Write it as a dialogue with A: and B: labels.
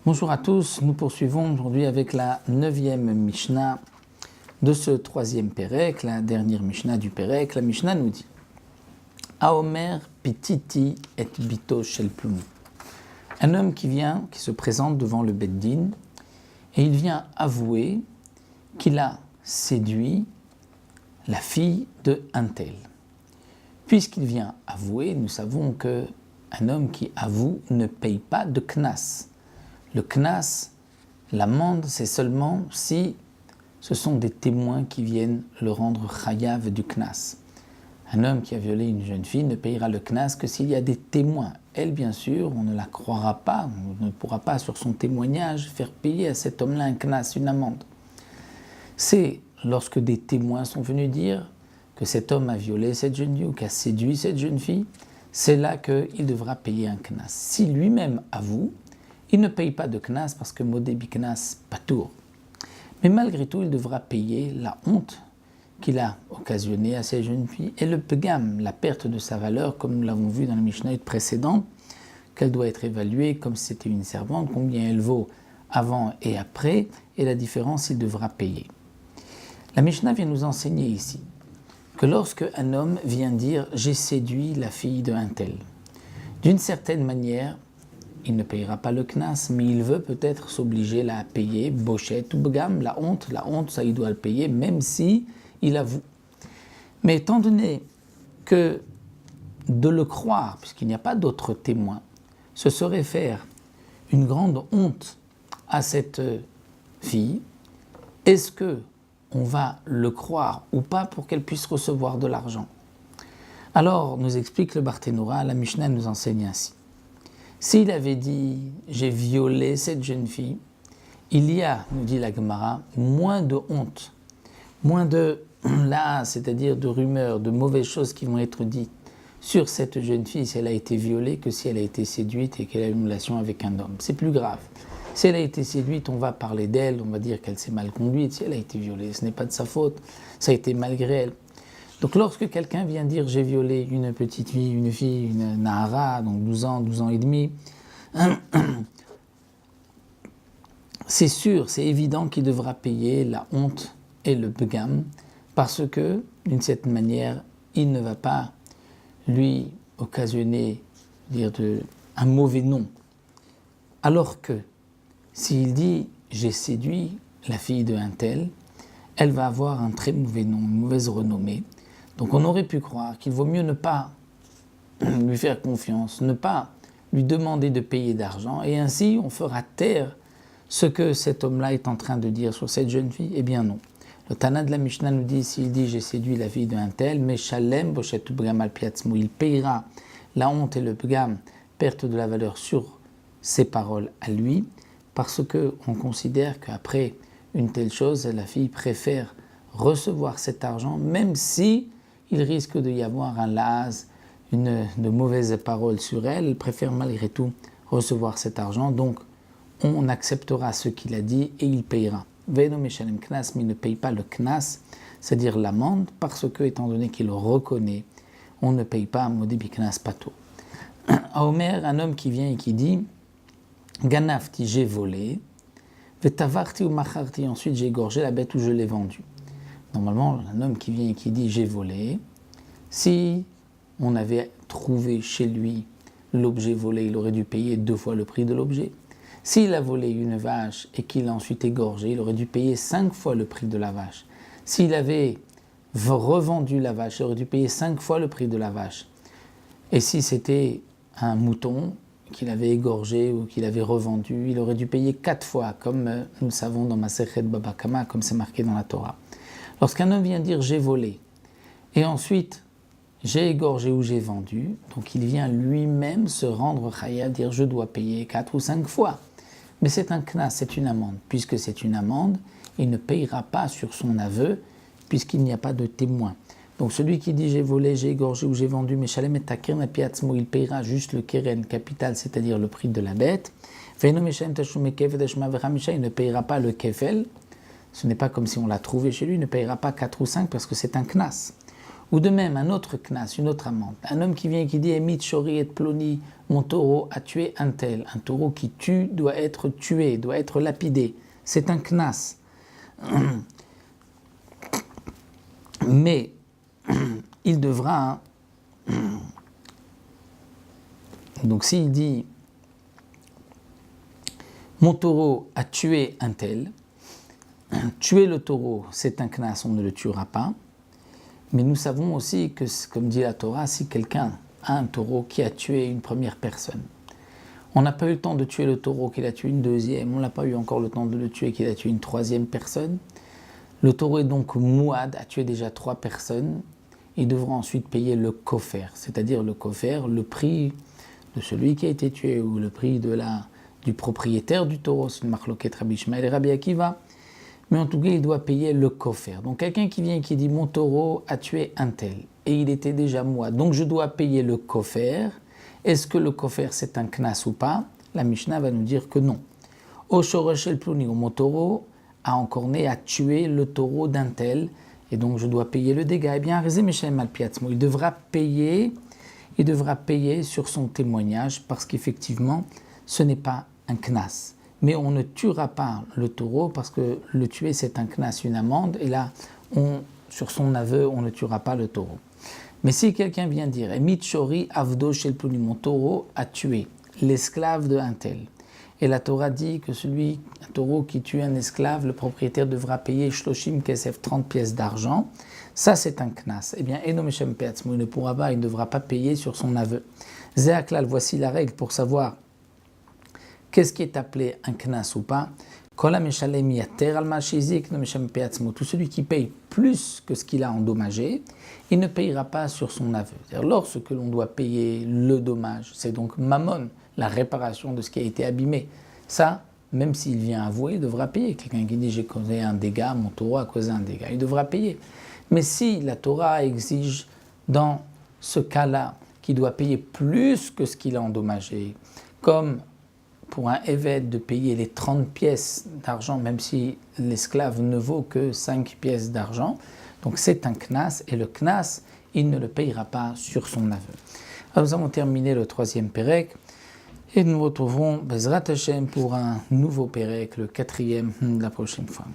A: Bonjour à tous, nous poursuivons aujourd'hui avec la 9e Mishnah de ce 3e Pérec, la dernière Mishnah du Pérec. La Mishnah nous dit Aomer pititi et bito shel plumou. Un homme qui se présente devant le Beddin et il vient avouer qu'il a séduit la fille de un tel. Puisqu'il vient avouer, nous savons qu'un homme qui avoue ne paye pas de knas. Le knas, l'amende, c'est seulement si ce sont des témoins qui viennent le rendre chayav du knas. Un homme qui a violé une jeune fille ne payera le knas que s'il y a des témoins. Elle, bien sûr, on ne la croira pas, on ne pourra pas sur son témoignage faire payer à cet homme-là un knas, une amende. C'est lorsque des témoins sont venus dire que cet homme a violé cette jeune fille ou qu'a séduit cette jeune fille, c'est là qu'il devra payer un knas. Si lui-même avoue, il ne paye pas de knas parce que modé biknas patour. Mais malgré tout, il devra payer la honte qu'il a occasionnée à cette jeune fille et le pegam, la perte de sa valeur, comme nous l'avons vu dans la Mishnah précédente, qu'elle doit être évaluée comme si c'était une servante, combien elle vaut avant et après, et la différence, il devra payer. La Mishnah vient nous enseigner ici que lorsque un homme vient dire « j'ai séduit la fille d'un tel », d'une certaine manière, il ne payera pas le knas, mais il veut peut-être s'obliger à payer bochet ou begam, la honte, ça il doit le payer, même si il avoue. Mais étant donné que de le croire, puisqu'il n'y a pas d'autres témoins, ce serait faire une grande honte à cette fille, est-ce que on va le croire ou pas pour qu'elle puisse recevoir de l'argent? Alors, nous explique le Barthénora, la Mishnah nous enseigne ainsi. S'il avait dit « j'ai violé cette jeune fille », il y a, nous dit la Gemara, moins de honte, moins de là, c'est-à-dire de rumeurs, de mauvaises choses qui vont être dites sur cette jeune fille si elle a été violée que si elle a été séduite et qu'elle a une relation avec un homme. C'est plus grave. Si elle a été séduite, on va parler d'elle, on va dire qu'elle s'est mal conduite. Si elle a été violée, ce n'est pas de sa faute, ça a été malgré elle. Donc lorsque quelqu'un vient dire « j'ai violé une petite fille, une Nahara, donc 12 ans et demi », c'est sûr, c'est évident qu'il devra payer la honte et le begam parce que, d'une certaine manière, il ne va pas lui occasionner un mauvais nom. Alors que s'il dit « j'ai séduit la fille de un tel », elle va avoir un très mauvais nom, une mauvaise renommée. Donc on aurait pu croire qu'il vaut mieux ne pas lui faire confiance, ne pas lui demander de payer d'argent, et ainsi on fera taire ce que cet homme-là est en train de dire sur cette jeune fille. Eh bien non. Le Tana de la Mishnah nous dit, s'il dit « j'ai séduit la fille d'un tel », mais shalem bochet ubgam al piatzmo, il payera la honte et le pgam, perte de la valeur sur ses paroles à lui, parce qu'on considère qu'après une telle chose, la fille préfère recevoir cet argent, même si il risque d'y avoir un laz, de mauvaises paroles sur elle, elle préfère malgré tout recevoir cet argent, donc on acceptera ce qu'il a dit et il payera. Veino meshalem knas, mais il ne paye pas le knas, c'est-à-dire l'amende, parce que, étant donné qu'il le reconnaît, on ne paye pas modé biknas pato. À Omer, un homme qui vient et qui dit Ganafti, j'ai volé, vetavarti ou macharti, ensuite j'ai égorgé la bête ou je l'ai vendue. Normalement, un homme qui vient et qui dit « j'ai volé », si on avait trouvé chez lui l'objet volé, il aurait dû payer 2 fois le prix de l'objet. S'il a volé une vache et qu'il l'a ensuite égorgée, il aurait dû payer 5 fois le prix de la vache. S'il avait revendu la vache, il aurait dû payer 5 fois le prix de la vache. Et si c'était un mouton qu'il avait égorgé ou qu'il avait revendu, il aurait dû payer 4 fois, comme nous le savons dans Masechet Baba Kama, comme c'est marqué dans la Torah. Lorsqu'un homme vient dire « j'ai volé » et ensuite « j'ai égorgé ou j'ai vendu », donc il vient lui-même se rendre chaya, dire « je dois payer 4 ou 5 fois ». Mais c'est un knas, c'est une amende. Puisque c'est une amende, il ne payera pas sur son aveu puisqu'il n'y a pas de témoin. Donc celui qui dit « j'ai volé, j'ai égorgé ou j'ai vendu » mais shalem et takern apiatzmo, il payera juste le keren capital, c'est-à-dire le prix de la bête. Il ne payera pas le kefel. Ce n'est pas comme si on l'a trouvé chez lui, il ne payera pas 4 ou 5 parce que c'est un knas. Ou de même, un autre knas, une autre amende. Un homme qui vient et qui dit Emit Shori et Ploni, mon taureau a tué un tel. Un taureau qui tue doit être tué, doit être lapidé. C'est un knas. Mais il devra. Donc s'il dit mon taureau a tué un tel, tuer le taureau, c'est un knas, on ne le tuera pas. Mais nous savons aussi que, comme dit la Torah, si quelqu'un a un taureau qui a tué une première personne, on n'a pas eu le temps de tuer le taureau, qu'il a tué une deuxième, on n'a pas eu encore le temps de le tuer, qu'il a tué une troisième personne, le taureau est donc mouad, a tué déjà 3 personnes, il devra ensuite payer le kofer, c'est-à-dire le kofer, le prix de celui qui a été tué, ou le prix du propriétaire du taureau, c'est une marloquette Rabbi Ishmael et Rabbi Akiva, mais en tout cas, il doit payer le kofer. Donc quelqu'un qui vient et qui dit « mon taureau a tué un tel » et il était déjà moi, donc je dois payer le kofer. Est-ce que le kofer c'est un knas ou pas? La Mishnah va nous dire que non. Au shorosh el ploni, mon taureau a encore né, a tué le taureau d'un tel et donc je dois payer le dégât. Eh bien, il devra payer sur son témoignage parce qu'effectivement, ce n'est pas un knas. Mais on ne tuera pas le taureau parce que le tuer c'est un knas, une amende, et là, sur son aveu, on ne tuera pas le taureau. Mais si quelqu'un vient dire Emit Shori Avdo Shel Ploni, mon taureau a tué l'esclave de un tel, et la Torah dit que un taureau qui tue un esclave, le propriétaire devra payer Shloshim Kesef, 30 pièces d'argent, ça c'est un knas. Eh bien, Eno Meshem Peatzmo, il ne pourra pas, il ne devra pas payer sur son aveu. Zéaklal, voici la règle pour savoir qu'est-ce qui est appelé un knas ou pas? Tout celui qui paye plus que ce qu'il a endommagé, il ne payera pas sur son aveu. C'est-à-dire, lorsque l'on doit payer le dommage, c'est donc mammon, la réparation de ce qui a été abîmé. Ça, même s'il vient avouer, il devra payer. Quelqu'un qui dit j'ai causé un dégât, mon taureau a causé un dégât, il devra payer. Mais si la Torah exige dans ce cas-là qu'il doit payer plus que ce qu'il a endommagé, comme pour un évêque de payer les 30 pièces d'argent, même si l'esclave ne vaut que 5 pièces d'argent. Donc c'est un knas, et le knas, il ne le payera pas sur son aveu. Alors nous avons terminé le 3e pérec, et nous nous retrouverons Bezrat Hashem pour un nouveau pérec, le 4e, la prochaine fois.